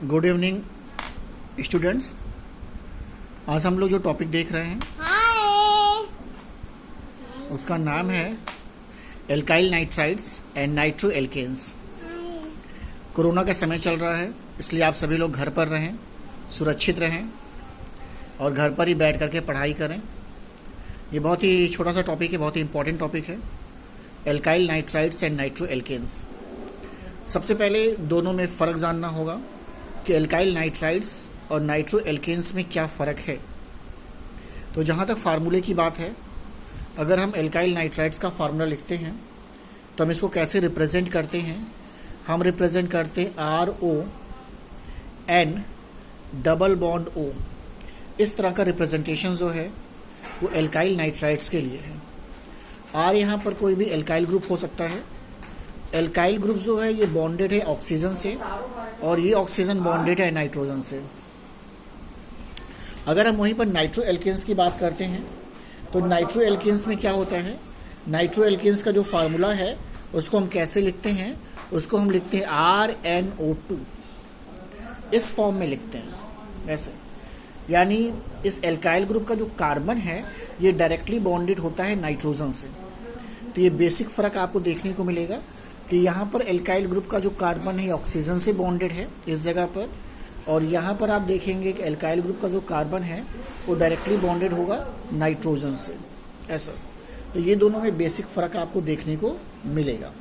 Good evening students. आज हम लोग जो टॉपिक देख रहे हैं हाय। उसका नाम है alkyl nitrites and nitro alkanes. Corona का समय चल रहा है, इसलिए आप सभी लोग घर पर रहें, सुरक्षित रहें और घर पर ही बैठ करके पढ़ाई करें। ये बहुत ही छोटा सा टॉपिक है, बहुत ही इंपॉर्टेंट टॉपिक है, alkyl nitrites and nitro alkanes. सबसे पहले दोनों में फ़र्क जानना होगा कि एल्काइल नाइट्राइड्स और नाइट्रो एल्केन्स में क्या फ़र्क है। तो जहाँ तक फार्मूले की बात है, अगर हम एल्काइल नाइट्राइड्स का फार्मूला लिखते हैं तो हम इसको कैसे रिप्रेजेंट करते हैं। हम रिप्रेजेंट करते हैं RON डबल बॉन्ड O। इस तरह का रिप्रेजेंटेशन जो है वो एल्काइल नाइट्राइड्स के लिए है। R यहाँ पर कोई भी एल्काइल ग्रुप हो सकता है। एल्काइल ग्रुप जो है ये बॉन्डेड है ऑक्सीजन से और ये ऑक्सीजन बॉन्डेड है नाइट्रोजन से। अगर हम वहीं पर नाइट्रो एल्केन्स की बात करते हैं तो नाइट्रो एल्केन्स में क्या होता है, नाइट्रो एल्केन्स का जो फार्मूला है उसको हम कैसे लिखते हैं, उसको हम लिखते हैं RnO2। इस फॉर्म में लिखते हैं ऐसे, यानी इस एल्काइल ग्रुप का जो कार्बन है ये डायरेक्टली बॉन्डेड होता है नाइट्रोजन से। तो ये बेसिक फ़र्क आपको देखने को मिलेगा कि यहाँ पर एल्काइल ग्रुप का जो कार्बन है ऑक्सीजन से बॉन्डेड है इस जगह पर, और यहाँ पर आप देखेंगे कि एल्काइल ग्रुप का जो कार्बन है वो डायरेक्टली बॉन्डेड होगा नाइट्रोजन से ऐसा। तो ये दोनों में बेसिक फ़र्क आपको देखने को मिलेगा।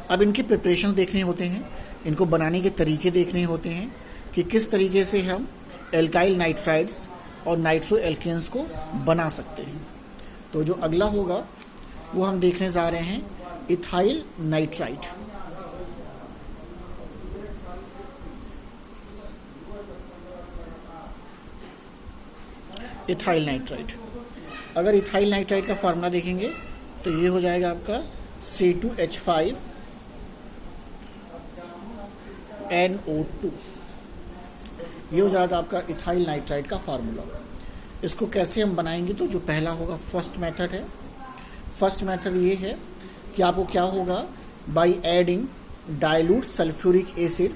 अब इनके प्रिपरेशन देखने होते हैं, इनको बनाने के तरीके देखने होते हैं कि किस तरीके से हम एल्काइल नाइट्राइड्स और नाइट्रो एल्केन्स को बना सकते हैं। तो जो अगला होगा वो हम देखने जा रहे हैं इथाइल नाइट्राइड। इथाइल नाइट्राइड, अगर इथाइल नाइट्राइड का फार्मूला देखेंगे तो ये हो जाएगा आपका C2H5NO2। ये हो जाएगा आपका इथाइल नाइट्राइड का फार्मूला। इसको कैसे हम बनाएंगे, तो जो पहला होगा फर्स्ट मेथड है। फर्स्ट मेथड ये है कि आपको क्या होगा, by adding dilute sulphuric acid,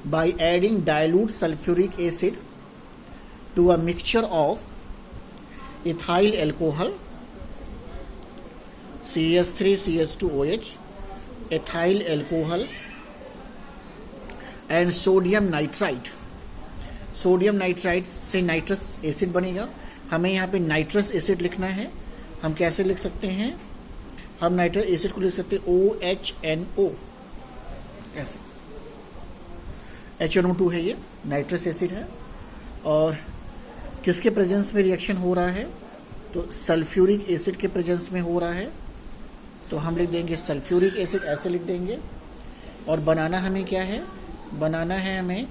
by adding dilute sulphuric acid to a mixture of ethyl alcohol CH3CH2OH, ethyl alcohol and sodium nitrite। Sodium nitrite से नाइट्रस एसिड बनेगा। हमें यहाँ पे नाइट्रस एसिड लिखना है। हम कैसे लिख सकते हैं, हम नाइट्रस एसिड को लिख सकते हैं OHNO ऐसे। HNO2 है, ये नाइट्रस एसिड है। और किसके प्रेजेंस में रिएक्शन हो रहा है, तो सल्फ्यूरिक एसिड के प्रेजेंस में हो रहा है। तो हम लिख देंगे सल्फ्यूरिक एसिड ऐसे लिख देंगे। और बनाना हमें क्या है, बनाना है हमें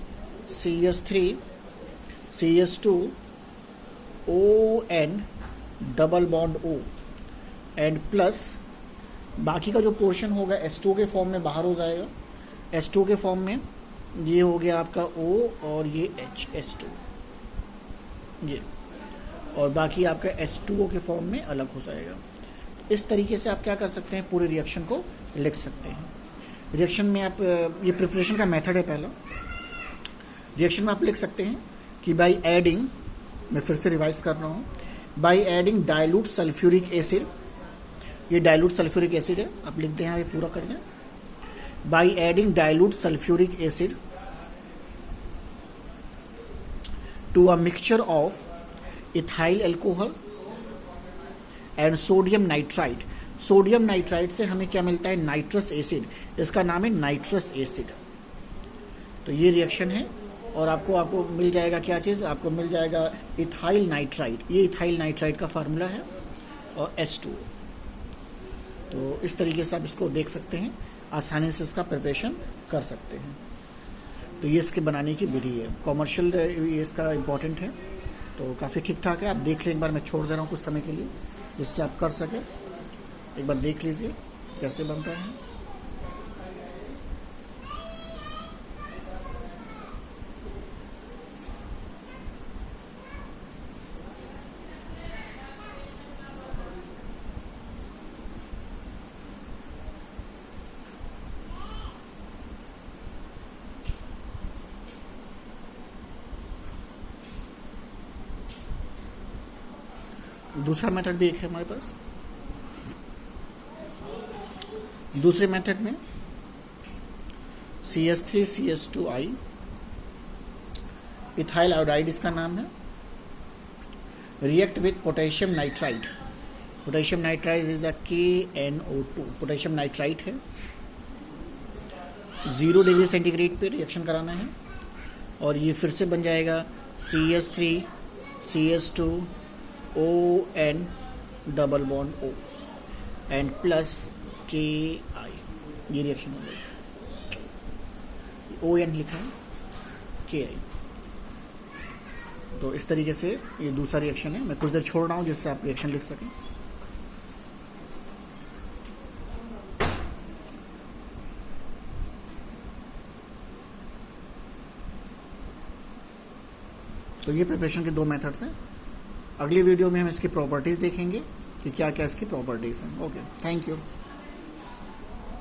CH3CH2ON double bond O and plus बाकी का जो पोर्शन होगा H2 के फॉर्म में बाहर हो जाएगा। H2 के फॉर्म में ये हो गया आपका O और ये H2 ये, और बाकी आपका H2O के फॉर्म में अलग हो जाएगा। इस तरीके से आप क्या कर सकते हैं, पूरे रिएक्शन को लिख सकते हैं। रिएक्शन में आप, ये प्रिपरेशन का मेथड है पहला। रिएक्शन में आप लिख सकते हैं कि बाय एडिंग, मैं फिर से रिवाइज कर रहा हूँ, by adding dilute sulphuric acid, ये डाइल्यूट सल्फ्यूरिक एसिड है, आप लिख दें यहाँ, ये पूरा कर दें। By adding dilute sulphuric acid to a mixture of ethyl alcohol and sodium nitrite। Sodium nitrite से हमें क्या मिलता है, नाइट्रस एसिड, इसका नाम है नाइट्रस एसिड। तो ये रिएक्शन है और आपको मिल जाएगा क्या चीज़, आपको मिल जाएगा इथाइल नाइट्राइड। ये इथाइल नाइट्राइड का फार्मूला है और H2। तो इस तरीके से आप इसको देख सकते हैं, आसानी से इसका प्रिपरेशन कर सकते हैं। तो ये इसके बनाने की विधि है। कॉमर्शियल ये इसका इम्पोर्टेंट है, तो काफ़ी ठीक ठाक है। आप देख लें एक बार, मैं छोड़ दे रहा हूँ कुछ समय के लिए जिससे आप कर सकें। एक बार देख लीजिए कैसे बनता है। दूसरा मेथड भी एक है हमारे पास। दूसरे मेथड में CH3CH2I, इथाइल आयोडाइड इसका नाम है, react with potassium nitride. Potassium nitride is a KNO2, potassium nitride है। 0 डिग्री सेंटीग्रेड पे रिएक्शन कराना है और ये फिर से बन जाएगा CH3CH2ON double bond O and plus KI, ये रिएक्शन हो गई। ON लिखा है, KI। तो इस तरीके से ये दूसरा रिएक्शन है। मैं कुछ देर छोड़ रहा हूँ जिससे आप रिएक्शन लिख सकें। तो ये प्रिपरेशन के 2 मेथड्स हैं। अगली वीडियो में हम इसकी प्रॉपर्टीज़ देखेंगे कि क्या क्या इसकी प्रॉपर्टीज़ हैं। Okay, thank you.